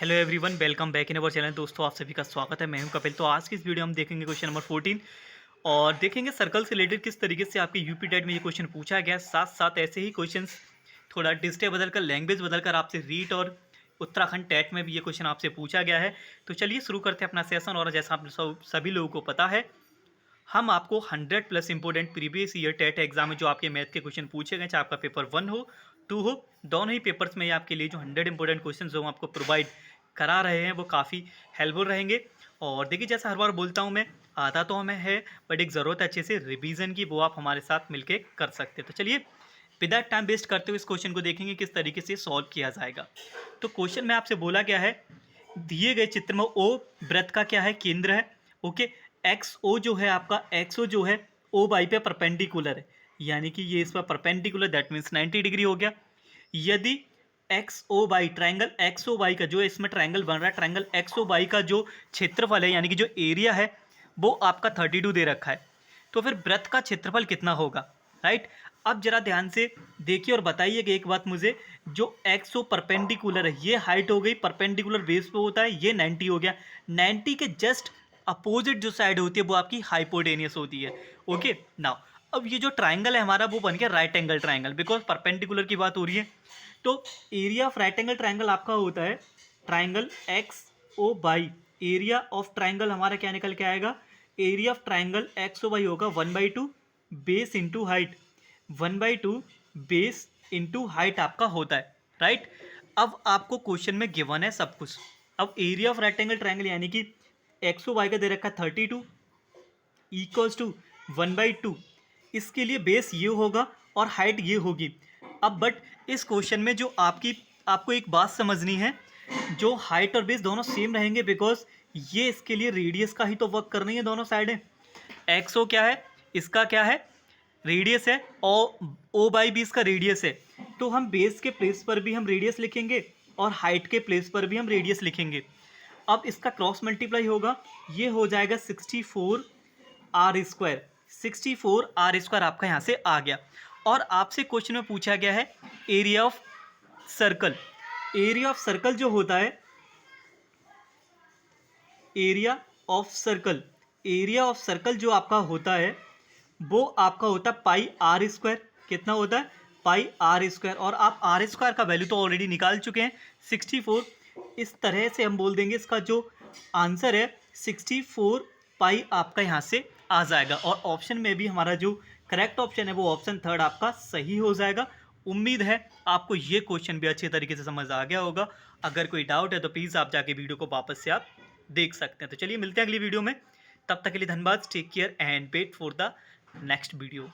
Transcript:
Hello everyone, welcome back in our channel. दोस्तों, आप सभी का स्वागत है। मैं हूं कपिल। तो आज की इस वीडियो में हम देखेंगे क्वेश्चन नंबर 14 और देखेंगे सर्कल से रिलेटेड किस तरीके से आपके यूपी टेट में ये क्वेश्चन पूछा गया है। साथ साथ ऐसे ही क्वेश्चंस थोड़ा डिस्ट्रिक्ट बदलकर, लैंग्वेज बदलकर आपसे रीट और उत्तराखंड टेट में भी ये क्वेश्चन आपसे पूछा गया है। तो चलिए शुरू करते हैं अपना सेशन। और जैसा आप सभी लोगों को पता है, हम आपको 100+ important previous year TET exam में जो आपके मैथ के क्वेश्चन पूछे गए, चाहे आपका पेपर 1 हो 2 हो, दोनों ही पेपर्स में आपके लिए जो 100 इंपॉर्टेंट क्वेश्चन जो हम आपको प्रोवाइड करा रहे हैं वो काफ़ी हेल्पफुल रहेंगे। और देखिए, जैसा हर बार बोलता हूँ मैं, आता तो हमें है बट एक ज़रूरत है अच्छे से रिवीजन की, वो आप हमारे साथ मिलके कर सकते हैं। तो चलिए विदाउट टाइम वेस्ट करते हुए इस क्वेश्चन को देखेंगे किस तरीके से सॉल्व किया जाएगा। तो क्वेश्चन में आपसे बोला गया है, दिए गए चित्र में ओ वृत्त का क्या है, केंद्र है। ओके, एक्स ओ जो है आपका, एक्स ओ जो है ओ बाई पे परपेंडिकुलर है, यानी कि ये इस पर परपेंडिकुलर, दैट मीन्स 90 डिग्री हो गया। यदि X O Y, triangle X O Y का जो इसमें ट्राइंगल बन रहा है, ट्राइंगल एक्स ओ बाई का जो क्षेत्रफल है, यानी कि जो एरिया है, वो आपका 32 दे रखा है, तो फिर वृत्त का क्षेत्रफल कितना होगा, राइट। अब जरा ध्यान से देखिए और बताइएगा एक बात मुझे, जो एक्स ओ परपेंडिकुलर है, ये हाइट हो गई, परपेंडिकुलर बेस पे होता है, ये 90 हो गया। 90 के जस्ट अपोजिट जो साइड होती है वो आपकी हाइपोटेनियस होती है। ओके, नाउ अब ये जो ट्राइंगल है हमारा, वो बन गया right angle triangle, because perpendicular की बात हो रही है। तो area of right angle triangle आपका होता है triangle X O Y, area of triangle हमारा क्या निकल के आएगा, area of triangle X O Y होगा 1/2 base into height, 1/2 base into height आपका होता है, राइट। अब आपको क्वेश्चन में गिवन है सब कुछ। अब एरिया ऑफ रेक्टेंगल ट्राइंगल यानी कि एक्स ओ वाई का दे रखा है 32 इक्वल्स टू 1/2, इसके लिए बेस ये होगा और हाइट ये होगी। अब बट इस क्वेश्चन में जो आपको एक बात समझनी है, जो हाइट और बेस दोनों सेम रहेंगे, बिकॉज ये इसके लिए रेडियस का ही तो वर्क करनी है दोनों साइडें। एक्स ओ क्या है, इसका क्या है, रेडियस है, और ओ बाई बी इसका रेडियस है। तो हम बेस के प्लेस पर भी हम रेडियस लिखेंगे और हाइट के प्लेस पर भी हम रेडियस लिखेंगे। अब इसका क्रॉस मल्टीप्लाई होगा, ये हो जाएगा 64r²। 64r² आपका यहाँ से आ गया। और आपसे क्वेश्चन में पूछा गया है area of circle. Area of circle जो होता है, area of circle, area of circle जो आपका होता है वो आपका होता है πr²। कितना होता है, πr²। और आप r² का वैल्यू तो ऑलरेडी निकाल चुके हैं 64। इस तरह से हम बोल देंगे इसका जो आंसर है 64 पाई आपका यहाँ से आ जाएगा। और ऑप्शन में भी हमारा जो करेक्ट ऑप्शन है वो ऑप्शन थर्ड आपका सही हो जाएगा। उम्मीद है आपको ये क्वेश्चन भी अच्छे तरीके से समझ आ गया होगा। अगर कोई डाउट है तो प्लीज़ आप जाके वीडियो को वापस से आप देख सकते हैं। तो चलिए मिलते हैं अगली वीडियो में, तब तक के लिए धन्यवाद। Take care and wait for the next video.